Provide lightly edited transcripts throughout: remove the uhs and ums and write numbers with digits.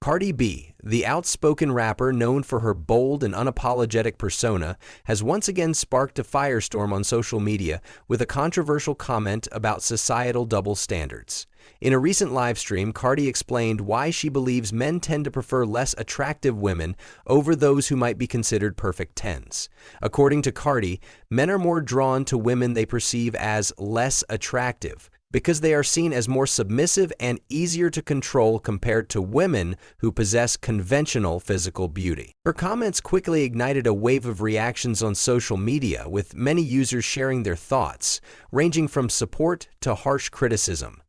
Cardi B, the outspoken rapper known for her bold and unapologetic persona, has once again sparked a firestorm on social media with a controversial comment about societal double standards. In a recent live stream, Cardi explained why she believes men tend to prefer less attractive women over those who might be considered perfect tens. According to Cardi, men are more drawn to women they perceive as less attractive, because they are seen as more submissive and easier to control compared to women who possess conventional physical beauty. Her comments quickly ignited a wave of reactions on social media, with many users sharing their thoughts, ranging from support to harsh criticism.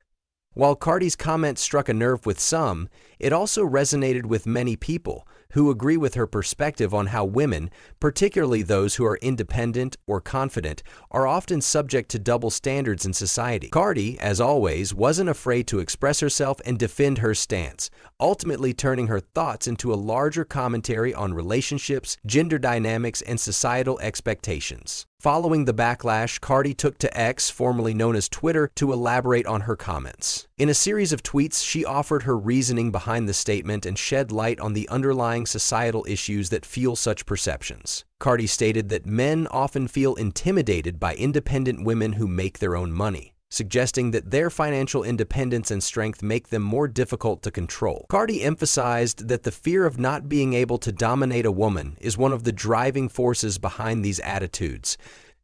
While Cardi's comment struck a nerve with some, it also resonated with many people who agree with her perspective on how women, particularly those who are independent or confident, are often subject to double standards in society. Cardi, as always, wasn't afraid to express herself and defend her stance, ultimately turning her thoughts into a larger commentary on relationships, gender dynamics, and societal expectations. Following the backlash, Cardi took to X, formerly known as Twitter, to elaborate on her comments. In a series of tweets, she offered her reasoning behind the statement and shed light on the underlying societal issues that fuel such perceptions. Cardi stated that men often feel intimidated by independent women who make their own money, suggesting that their financial independence and strength make them more difficult to control. Cardi emphasized that the fear of not being able to dominate a woman is one of the driving forces behind these attitudes,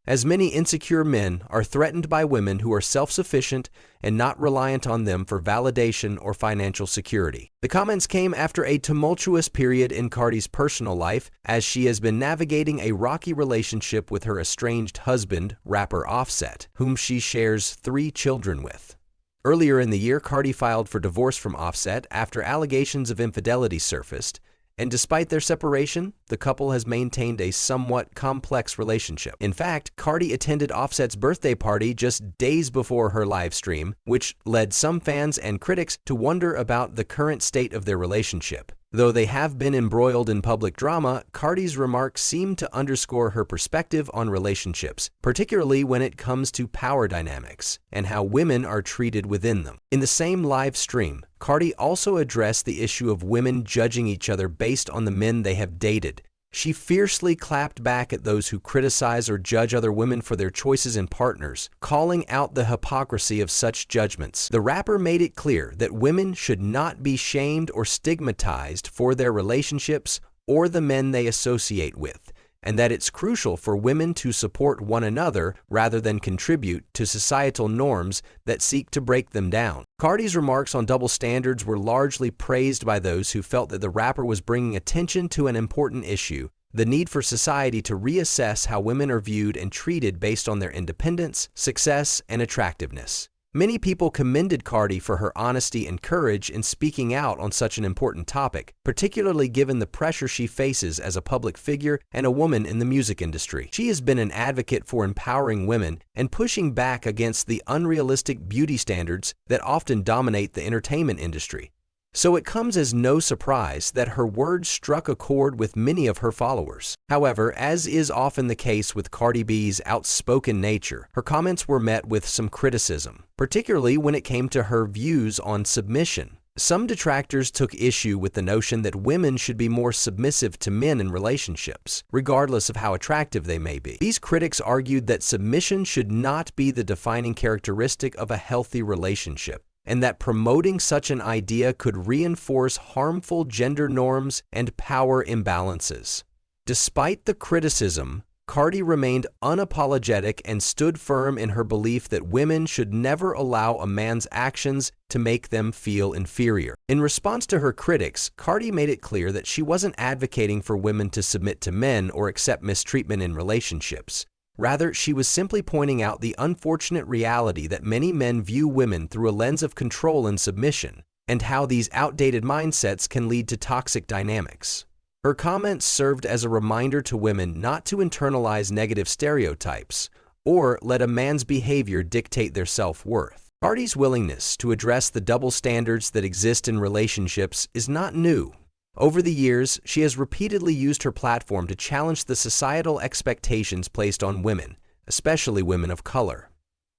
as many insecure men are threatened by women who are self-sufficient and not reliant on them for validation or financial security. The comments came after a tumultuous period in Cardi's personal life, as she has been navigating a rocky relationship with her estranged husband, rapper Offset, whom she shares 3 children with. Earlier in the year, Cardi filed for divorce from Offset after allegations of infidelity surfaced, and despite their separation, the couple has maintained a somewhat complex relationship. In fact, Cardi attended Offset's birthday party just days before her live stream, which led some fans and critics to wonder about the current state of their relationship. Though they have been embroiled in public drama, Cardi's remarks seem to underscore her perspective on relationships, particularly when it comes to power dynamics and how women are treated within them. In the same live stream, Cardi also addressed the issue of women judging each other based on the men they have dated. She fiercely clapped back at those who criticize or judge other women for their choices in partners, calling out the hypocrisy of such judgments. The rapper made it clear that women should not be shamed or stigmatized for their relationships or the men they associate with, and that it's crucial for women to support one another rather than contribute to societal norms that seek to break them down. Cardi's remarks on double standards were largely praised by those who felt that the rapper was bringing attention to an important issue: the need for society to reassess how women are viewed and treated based on their independence, success, and attractiveness. Many people commended Cardi for her honesty and courage in speaking out on such an important topic, particularly given the pressure she faces as a public figure and a woman in the music industry. She has been an advocate for empowering women and pushing back against the unrealistic beauty standards that often dominate the entertainment industry. So it comes as no surprise that her words struck a chord with many of her followers. However, as is often the case with Cardi B's outspoken nature, her comments were met with some criticism, particularly when it came to her views on submission. Some detractors took issue with the notion that women should be more submissive to men in relationships, regardless of how attractive they may be. These critics argued that submission should not be the defining characteristic of a healthy relationship, and that promoting such an idea could reinforce harmful gender norms and power imbalances. Despite the criticism, Cardi remained unapologetic and stood firm in her belief that women should never allow a man's actions to make them feel inferior. In response to her critics, Cardi made it clear that she wasn't advocating for women to submit to men or accept mistreatment in relationships. Rather, she was simply pointing out the unfortunate reality that many men view women through a lens of control and submission, and how these outdated mindsets can lead to toxic dynamics. Her comments served as a reminder to women not to internalize negative stereotypes or let a man's behavior dictate their self-worth. Cardi's willingness to address the double standards that exist in relationships is not new. Over the years, she has repeatedly used her platform to challenge the societal expectations placed on women, especially women of color.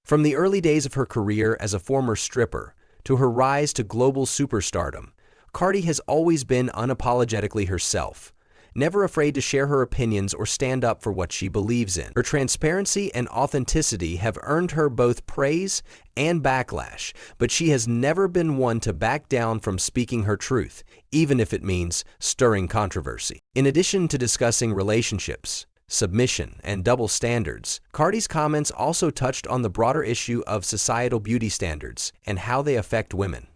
From the early days of her career as a former stripper to her rise to global superstardom, Cardi has always been unapologetically herself, never afraid to share her opinions or stand up for what she believes in. Her transparency and authenticity have earned her both praise and backlash, but she has never been one to back down from speaking her truth, even if it means stirring controversy. In addition to discussing relationships, submission, and double standards, Cardi's comments also touched on the broader issue of societal beauty standards and how they affect women.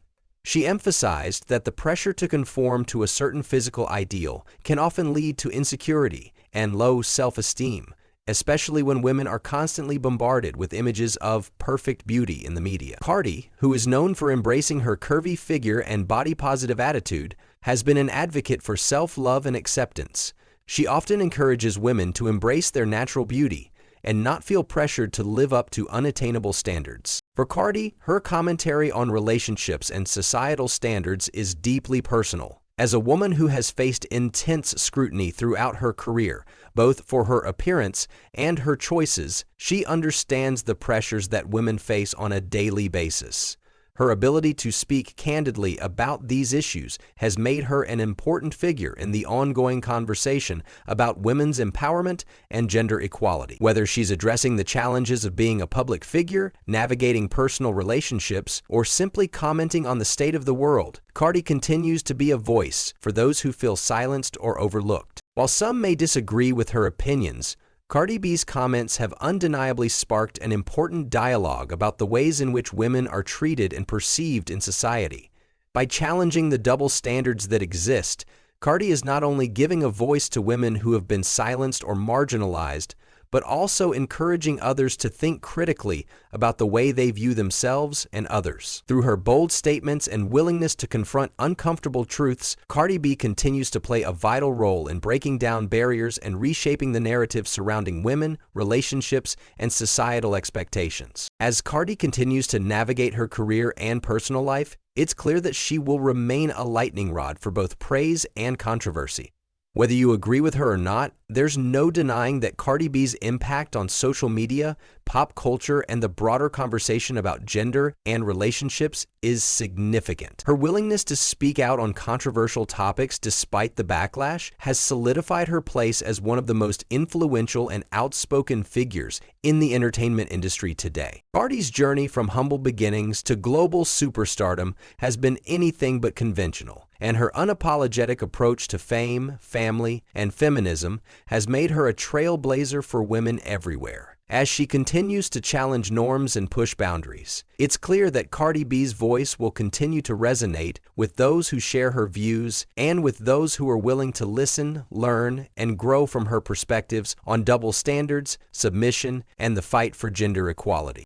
She emphasized that the pressure to conform to a certain physical ideal can often lead to insecurity and low self-esteem, especially when women are constantly bombarded with images of perfect beauty in the media. Cardi, who is known for embracing her curvy figure and body-positive attitude, has been an advocate for self-love and acceptance. She often encourages women to embrace their natural beauty and not feel pressured to live up to unattainable standards. For Cardi, her commentary on relationships and societal standards is deeply personal. As a woman who has faced intense scrutiny throughout her career, both for her appearance and her choices, she understands the pressures that women face on a daily basis. Her ability to speak candidly about these issues has made her an important figure in the ongoing conversation about women's empowerment and gender equality. Whether she's addressing the challenges of being a public figure, navigating personal relationships, or simply commenting on the state of the world, Cardi continues to be a voice for those who feel silenced or overlooked. While some may disagree with her opinions, Cardi B's comments have undeniably sparked an important dialogue about the ways in which women are treated and perceived in society. By challenging the double standards that exist, Cardi is not only giving a voice to women who have been silenced or marginalized, but also encouraging others to think critically about the way they view themselves and others. Through her bold statements and willingness to confront uncomfortable truths, Cardi B continues to play a vital role in breaking down barriers and reshaping the narrative surrounding women, relationships, and societal expectations. As Cardi continues to navigate her career and personal life, it's clear that she will remain a lightning rod for both praise and controversy. Whether you agree with her or not, there's no denying that Cardi B's impact on social media, pop culture, and the broader conversation about gender and relationships is significant. Her willingness to speak out on controversial topics despite the backlash has solidified her place as one of the most influential and outspoken figures in the entertainment industry today. Cardi's journey from humble beginnings to global superstardom has been anything but conventional, and her unapologetic approach to fame, family, and feminism has made her a trailblazer for women everywhere. As she continues to challenge norms and push boundaries, it's clear that Cardi B's voice will continue to resonate with those who share her views and with those who are willing to listen, learn, and grow from her perspectives on double standards, submission, and the fight for gender equality.